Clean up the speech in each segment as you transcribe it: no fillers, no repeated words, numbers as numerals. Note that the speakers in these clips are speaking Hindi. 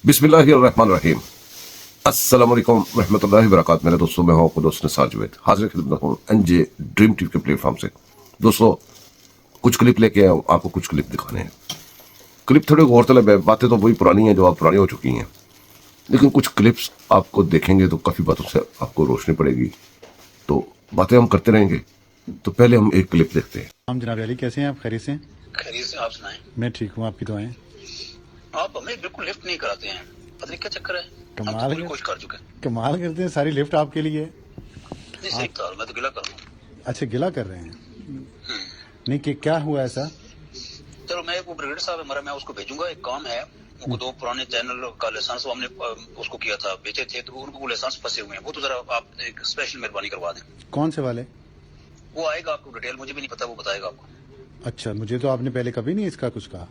बिस्मिल्लाहिर्रहमानिर्रहीम। अस्सलाम वालेकुम रहमतुल्लाहि व बरकातहू। मेरे दोस्तों, मैं हूं आपको दोस्त निसार जावेद, हाजिर खिदमत हूं एनजे ड्रीम टीवी के प्लेटफॉर्म से। दोस्तों, कुछ क्लिप लेके आया हूं, आपको कुछ क्लिप दिखाने हैं। क्लिप थोड़े गौरतलब है, बातें तो वही पुरानी हैं जो आप पुरानी हो चुकी हैं, लेकिन कुछ क्लिप्स आपको देखेंगे तो काफ़ी बातों से आपको रोशनी पड़ेगी। तो बातें हम करते रहेंगे, तो पहले हम एक क्लिप देखते हैं। हम जनाब अली, कैसे हैं आप? खैरियत से? खैरियत से। आप सुनाएं। मैं ठीक हूँ, आपकी दुआएं। आप हमें बिल्कुल लिफ्ट नहीं कराते हैं, पता नहीं क्या चक्कर है। हम तो कमाल पूरी है। कोशिश कर चुके हैं। कमाल करते हैं, सारी लिफ्ट आपके लिए। नहीं सही बता रहा हूं, मैं तो गिला कर रहा हूँ। अच्छा, गिला कर रहे हैं? नहीं, कि क्या हुआ ऐसा? चलो, मैं वो ब्रिगेड साहब है हमारा, मैं उसको भेजूंगा। एक काम है, उनको दो पुराने चैनल का लाइसेंस हमने उसको किया था, बेचे थे, तो उनको वो लाइसेंस फंसे हुए हैं। वो तो जरा आप एक स्पेशल मेहरबानी करवा दें। कौन से वाले? वो आएगा, आपको डिटेल मुझे भी नहीं पता, वो बताएगा आपको। अच्छा, मुझे तो आपने पहले कभी नहीं इसका कुछ कहा।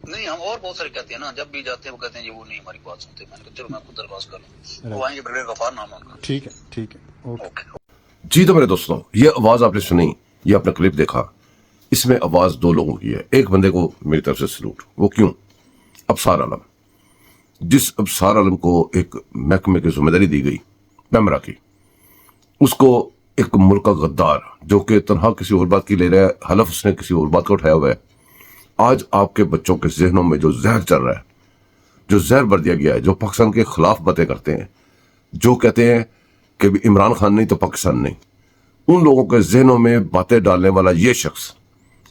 नहीं, हम और बहुत सारे कहते हैं ना, जब भी जाते हैं वो कहते हैं जी वो नहीं हमारी बात सुनते। मैंने कहा चलो मैं खुद दरख्वास्त कर लूँ। वो आएंगे, ब्रिगेड गफार नाम है उनका। ठीक है, ठीक है, ओके। ओके। जी तो मेरे दोस्तों, ये आवाज़ आपने सुनी, ये आपने क्लिप देखा। इसमें आवाज़ दो लोगों की है। एक बंदे को मेरी तरफ से सलूट। वो क्यों? अबसार आलम। जिस अबसार आलम को एक महकमे की जिम्मेदारी दी गई पैमरा की, उसको एक मुल्क का गद्दार जो कि तनहा किसी और बात की ले रहा है, हलफ उसने किसी और बात का उठाया हुआ है। आज आपके बच्चों के जहनों में जो जहर चल रहा है, जो जहर भर दिया गया है, जो पाकिस्तान के खिलाफ बातें करते हैं, जो कहते हैं कि इमरान खान नहीं तो पाकिस्तान नहीं, उन लोगों के जहनों में बातें डालने वाला ये शख्स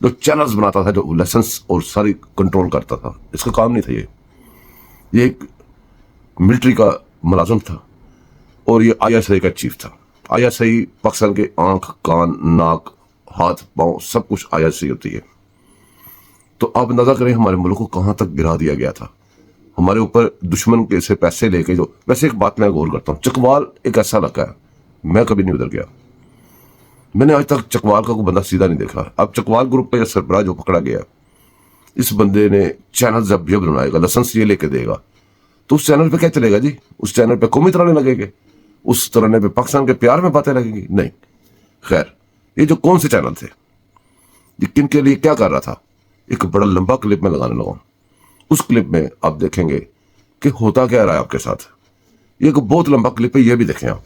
जो चैनल्स बनाता था, जो लाइसेंस और सारी कंट्रोल करता था, इसका काम नहीं था। ये एक मिलिट्री का मुलाजिम था और ये ISI का चीफ था। ISI पाकिस्तान के आंख, कान, नाक, हाथ, पांव, सब कुछ ISI होती है। तो आप अंदाजा करें हमारे मुल्क को कहां तक गिरा दिया गया था। हमारे ऊपर दुश्मन के से पैसे लेके, जो वैसे एक बात मैं गौर करता हूं, चकवाल एक ऐसा इलाका है, मैं कभी नहीं उधर गया, मैंने आज तक चकवाल का कोई बंदा सीधा नहीं देखा। अब चकवाल ग्रुप का सरबराह जो पकड़ा गया, इस बंदे ने चैनल जब ये बनाएगा, लाइसेंस ये लेके देगा, तो उस चैनल पे क्या चलेगा जी? उस चैनल पे कौमी तराने लगेंगे, उस तराने पे पाकिस्तान के प्यार में बातें लगेंगी? नहीं। खैर, ये जो कौन से चैनल थे, ये किन के लिए क्या कर रहा था, एक बड़ा लंबा क्लिप में लगाने लगा। उस क्लिप में आप देखेंगे कि होता क्या रहा है आपके साथ। ये एक बहुत लंबा क्लिप है, ये भी देखें आप।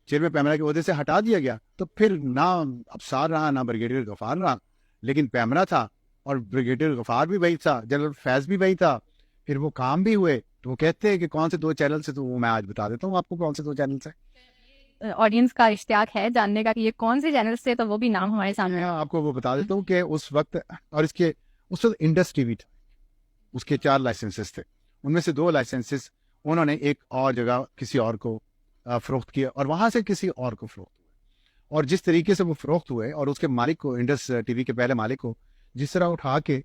चेयरमैन पैमरा के ओहदे से हटा दिया गया, तो फिर ना अबसार रहा, ना ब्रिगेडियर गफार रहा, लेकिन पैमरा था और ब्रिगेडियर गफार भी वही था, जनरल फैज भी वही था। फिर वो काम भी हुए। तो वो कहते हैं कि कौन से दो चैनल से, तो वो मैं आज बता देता हूँ आपको कौन से दो चैनल से। ऑडियंस का इश्तियाक है जानने का कि ये कौन से चैनल से, तो वो भी नाम हमारे सामने मैं आपको वो बता देता हूँ कि उस वक्त, और इसके उस वक्त इंडस टीवी था, उसके 4 लाइसेंसेस थे। उनमें से 2 लाइसेंसेस उन्होंने एक और जगह किसी और को फरोख्त किया और वहां से किसी और को फरोख्त हुए। और जिस तरीके से वो फरोख्त हुए और उसके मालिक को, इंडस टीवी के पहले मालिक को जिस तरह उठा के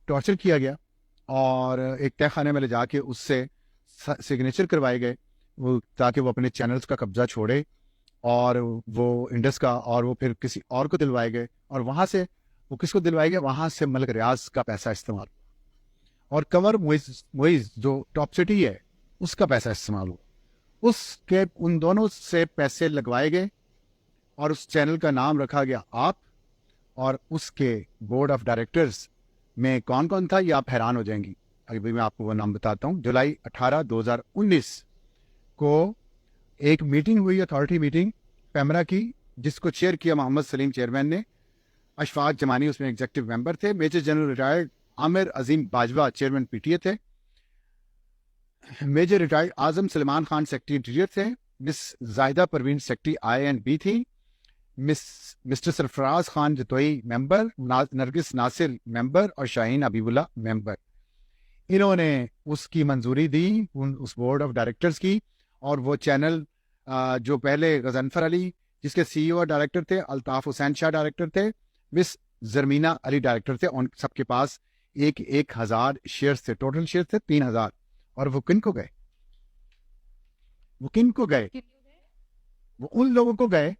टॉर्चर किया गया और एक तय खाने में ले जाके उससे सिग्नेचर करवाए गए, वो ताकि वो अपने चैनल्स का कब्जा छोड़े, और वो इंडस का, और वो फिर किसी और को दिलवाए गए। और वहां से वो किसको दिलवाए गए? वहां से मलिक रियाज का पैसा इस्तेमाल, और कंवर मुइज जो टॉप सिटी है उसका पैसा इस्तेमाल हुआ। उसके उन दोनों से पैसे लगवाए गए और उस चैनल का नाम रखा गया आप। और उसके बोर्ड ऑफ डायरेक्टर्स में कौन कौन था, ये आप हैरान हो जाएंगी। अभी मैं आपको वो नाम बताता हूँ। जुलाई 18, 2019 को एक मीटिंग हुई, अथॉरिटी मीटिंग पैमरा की, जिसको चेयर किया मोहम्मद सलीम चेयरमैन ने। अशफाक जमानी उसमें एग्जीक्यूटिव मेंबर थे। Major general retired Amir Azim Bajwa chairman PTA थे। Major retired Azam Salman Khan secretary interior थे। Miss Zahida Parveen secretary INB थी। Mister Sarfaraz Khan Jatoi member, Nargis Nasir member और शाहीन हबीबुल्ला मेंबर। इन्होंने उसकी मंजूरी दी उस बोर्ड ऑफ डायरेक्टर्स की। और वो चैनल जो पहले गजनफर अली जिसके CEO और डायरेक्टर थे, अल्ताफ हुसैन शाह डायरेक्टर थे, मिस जरमीना अली डायरेक्टर थे। उन सबके पास 1,000 शेयर्स थे, टोटल शेयर्स थे 3,000। और वो किन को गए? वो किन को गए? वो उन लोगों को गए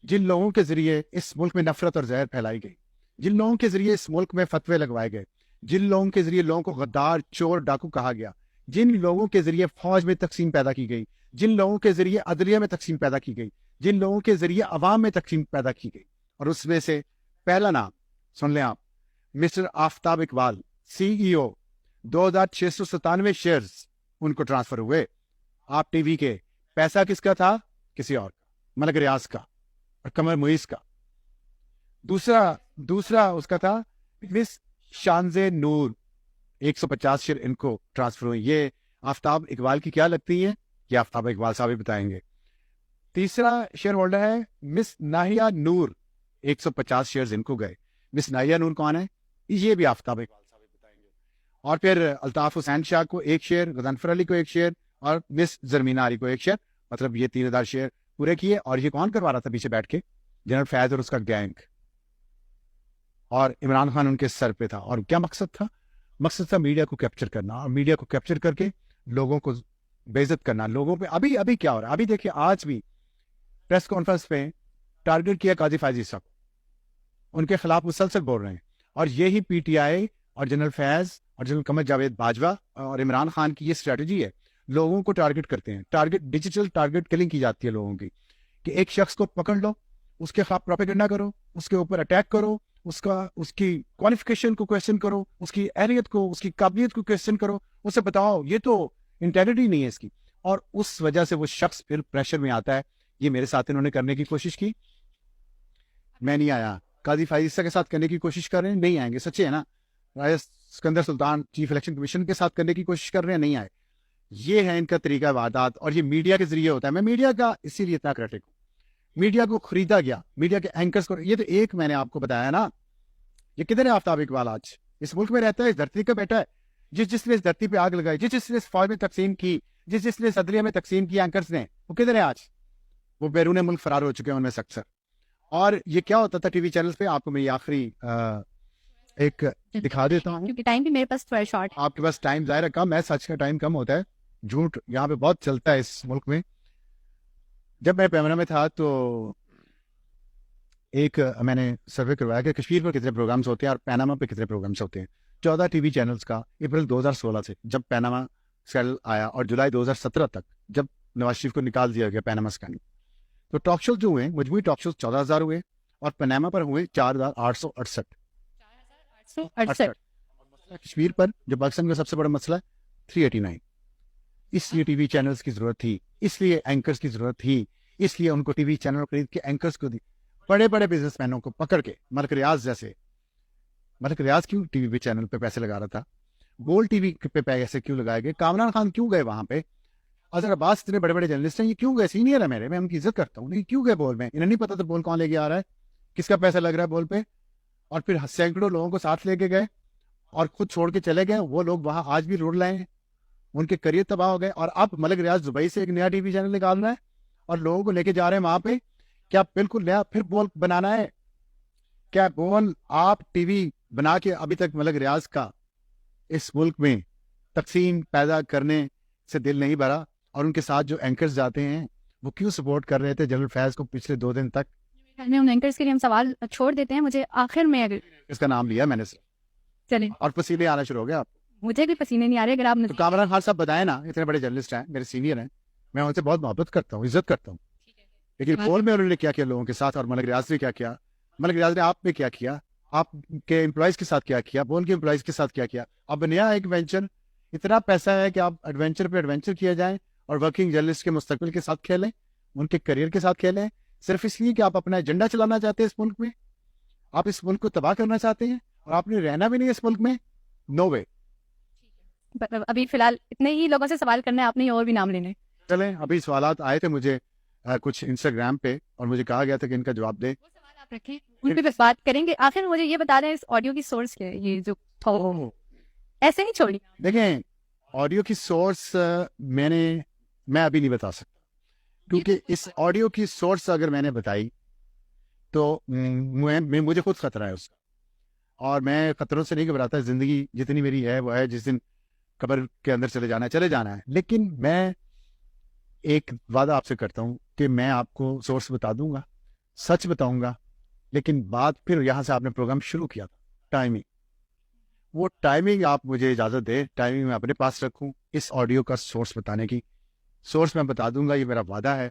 जिन लोगों के जरिए इस मुल्क में नफरत और जहर फैलाई गई, जिन लोगों के जरिए इस मुल्क में फतवे लगवाए गए, जिन लोगों के जरिए लोगों को गद्दार, चोर, डाकू कहा गया, जिन लोगों के जरिए फौज में तकसीम पैदा की गई, जिन लोगों के जरिए अदलिया में तकसीम पैदा की गई, जिन लोगों के जरिए अवाम में तकसीम पैदा की गई। और उसमें से पहला नाम सुन लें आप, mister Aftab Iqbal, CEO, 2,697 shares उनको ट्रांसफर हुए। आप टीवी के पैसा किसका था? किसी और का, मलक रियाज का और कमर मुइज का। दूसरा उसका था मिस शानजे नूर, 150 शेयर इनको ट्रांसफर हुए। ये आफ्ताब इकबाल की क्या लगती है? ये आफ्ताब इकबाल साहब ही बताएंगे। तीसरा शेयर होल्डर है मिस नाहिया नूर, 150 शेयर्स इनको गए। मिस नाहिया नूर कौन है? ये भी आफ्ताब इकबाल साहब ही बताएंगे। और फिर अल्ताफ हुसैन शाह को 1 शेयर, गजनफर अली को 1 शेयर और मिस जरमीना अली को 1 शेयर। मतलब ये 3000 शेयर पूरे किए। और ये कौन करवा रहा था पीछे बैठ के? जनरल फैज और उसका गैंग। और इमरान खान उनके सर पे था। और क्या मकसद था? मकसद था मीडिया को कैप्चर करना, और मीडिया को कैप्चर करके लोगों को बेइज्जत करना। लोगों पे अभी क्या हो रहा है? अभी देखिए, आज भी प्रेस कॉन्फ्रेंस पे टारगेट किया काजी फायजी साहब, उनके खिलाफ मुसलसल बोल रहे हैं। और यही पीटीआई और जनरल फैज और जनरल कमर जावेद बाजवा और इमरान खान की ये स्ट्रेटजी है। लोगों को टारगेट करते हैं, डिजिटल टारगेट किलिंग की जाती है लोगों की, कि एक शख्स को पकड़ लो, उसके खिलाफ प्रोपेगेंडा करो, उसके ऊपर अटैक करो, उसकी क्वालिफिकेशन को क्वेश्चन करो, उसकी अहलियत को, उसकी काबिलियत को क्वेश्चन करो, उसे बताओ ये तो इंटेग्रिटी नहीं है इसकी। और उस वजह से वो शख्स फिर प्रेशर में आता है। ये मेरे साथ इन्होंने करने की कोशिश की, मैं नहीं आया। काजी फाइजा के साथ करने की कोशिश कर रहे हैं, नहीं आएंगे। सच्चे है ना? राजा Sikandar Sultan chief election commission के साथ करने की कोशिश कर रहे हैं, नहीं आए। ये है इनका तरीका वारदात, और ये मीडिया के जरिए होता है। मैं मीडिया का इसीलिए इतना क्रिटिक हूँ। मीडिया को खरीदा गया, मीडिया के एंकर्स को। ये तो एक मैंने आपको बताया ना, ये किधर है आफ्ताब इकबाल? आज इस मुल्क में रहता है, इस धरती का बेटा है। जिसने इस धरती पे आग लगाई, जिसने इस फौज में तकसीम की, जिसने इस अदलिया में तकसीम की एंकर्स ने, वो किधर है आज? वो बैरून मुल्क फरार हो चुके हैं उनमें से अक्सर। और ये क्या होता था टीवी चैनल्स पे? आपको मैं आखिरी एक दिखा देता हूँ, क्योंकि टाइम भी मेरे पास थोड़ा शॉर्ट है। आपके पास टाइम ज़ाहिर है कम है, सच का टाइम कम होता है, झूठ यहाँ पे बहुत चलता है इस मुल्क में। जब मैं पैमरा में था तो एक मैंने सर्वे करवाया कि कश्मीर पर कितने प्रोग्राम्स होते हैं और पैनामा पे कितने प्रोग्राम्स होते हैं। 14 टीवी चैनल्स का अप्रैल 2016 से, जब पैनामा स्कैंडल आया, और जुलाई 2017 तक जब नवाज शरीफ को निकाल दिया गया पैनामा स्कैंडल, तो टॉक शोज जो हुए, मजमूई टॉक शोज 14,000 हुए, और पैनामा पर हुए 4,868। 4,868। कश्मीर पर जो पाकिस्तान का सबसे बड़ा मसला है, 389। इसलिए टीवी चैनल्स की जरूरत थी, इसलिए एंकर्स की जरूरत थी, इसलिए उनको टीवी चैनल खरीद के एंकर्स को दी। बड़े बड़े बिजनेसमैनों को पकड़ के, मलक रियाज जैसे। मलक रियाज क्यों टीवी पे चैनल पे पैसे लगा रहा था? गोल्ड टीवी पे पैसे क्यों लगाए गए? कामरान खान क्यों गए वहां पे? अजहर अब्बास इतने बड़े बड़े जर्नलिस्ट हैं, ये क्यों गए? सीनियर है मेरे, मैं उनकी इज्जत करता हूँ, लेकिन क्यों गए बोल में? इन्हें नहीं पता तो बोल कौन लेके आ रहा है, किसका पैसा लग रहा है बोल पे। और फिर सैकड़ों लोगों को साथ लेके गए और खुद छोड़ के चले गए। वो लोग वहां आज भी रोड लाए हैं, उनके करियर तबाह हो गए। और अब मलक रियाज दुबई से एक नया टीवी चैनल निकाल रहा है और लोगों को लेके जा रहे हैं वहां पे। क्या बिल्कुल नया फिर बोल बनाना है? क्या बोल आप टीवी बना के अभी तक मलक रियाज का इस मुल्क में तकसीम पैदा करने से दिल नहीं भरा? और उनके साथ जो एंकर्स जाते हैं वो क्यों सपोर्ट कर रहे थे जनरल फैज को पिछले 2 दिन तक? उन एंकर्स के लिए हम सवाल छोड़ देते हैं। मुझे आखिर में अगर इसका नाम लिया मैंने से, चले, और पसीने आना शुरू हो गया। आप मुझे भी पसीने नहीं आ रहे। अगर आप तो कामरान खान साहब बताए ना, इतने बड़े जर्नलिस्ट हैं, मेरे सीनियर हैं, मैं उनसे बहुत मोहब्बत करता हूँ, इज्जत करता हूँ। लेकिन पोल में उन्होंने क्या किया लोगों के साथ, और मलक रियाज ने क्या किया? मलक रियाज ने आप में क्या किया? आपके एम्प्लॉयज के साथ क्या किया? बोल के एम्प्लॉयज के साथ क्या किया? अब नया एक वेंचर, इतना पैसा है कि आप एडवेंचर पे एडवेंचर किया जाए और वर्किंग जर्नलिस्ट के मुस्तकबिल के साथ खेलें, उनके करियर के साथ खेलें, सिर्फ इसलिए कि आप अपना एजेंडा चलाना चाहते हैं इस मुल्क में। आप इस मुल्क को तबाह करना चाहते हैं और आपने रहना भी नहीं इस मुल्क में। नो वे। अभी फिलहाल इतने ही लोगों से सवाल करना है, आपने और भी नाम लेने। चलें, अभी सवालात आए थे मुझे कुछ इंस्टाग्राम पे, और मुझे कहा गया था कि इनका जवाब दे। वो सवाल आप रखें, उन पे बात करेंगे। आखिर मुझे ये बता दें, इस ऑडियो की सोर्स क्या है? ये जो ऐसे नहीं छोड़ी। देखें, ऑडियो की सोर्स मैं अभी नहीं बता सकता, क्योंकि इस ऑडियो की सोर्स अगर मैंने बताई तो मुझे खुद खतरा है उसका, और मैं खतरों से नहीं घबराता। जिंदगी जितनी मेरी है वो है, जिस दिन कब्र के अंदर चले जाना है। लेकिन मैं एक वादा आपसे करता हूँ कि मैं आपको सोर्स बता दूंगा, सच बताऊंगा। लेकिन बात फिर यहाँ से आपने प्रोग्राम शुरू किया था, टाइमिंग, वो टाइमिंग आप मुझे इजाजत दे, टाइमिंग मैं अपने पास रखूं। इस ऑडियो का सोर्स बताने की सोर्स मैं बता दूंगा, ये मेरा वादा है।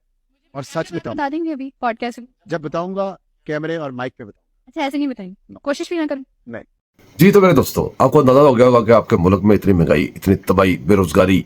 और सच बता देंगे अभी पॉडकास्ट में, जब बताऊंगा कैमरे और माइक पे बताऊंगा। अच्छा ऐसे नहीं बताएंगे, कोशिश भी ना करूं। नहीं जी तो मेरे दोस्तों, आपको अंदाजा हो गया होगा कि आपके मुल्क में इतनी महंगाई, इतनी तबाही, बेरोजगारी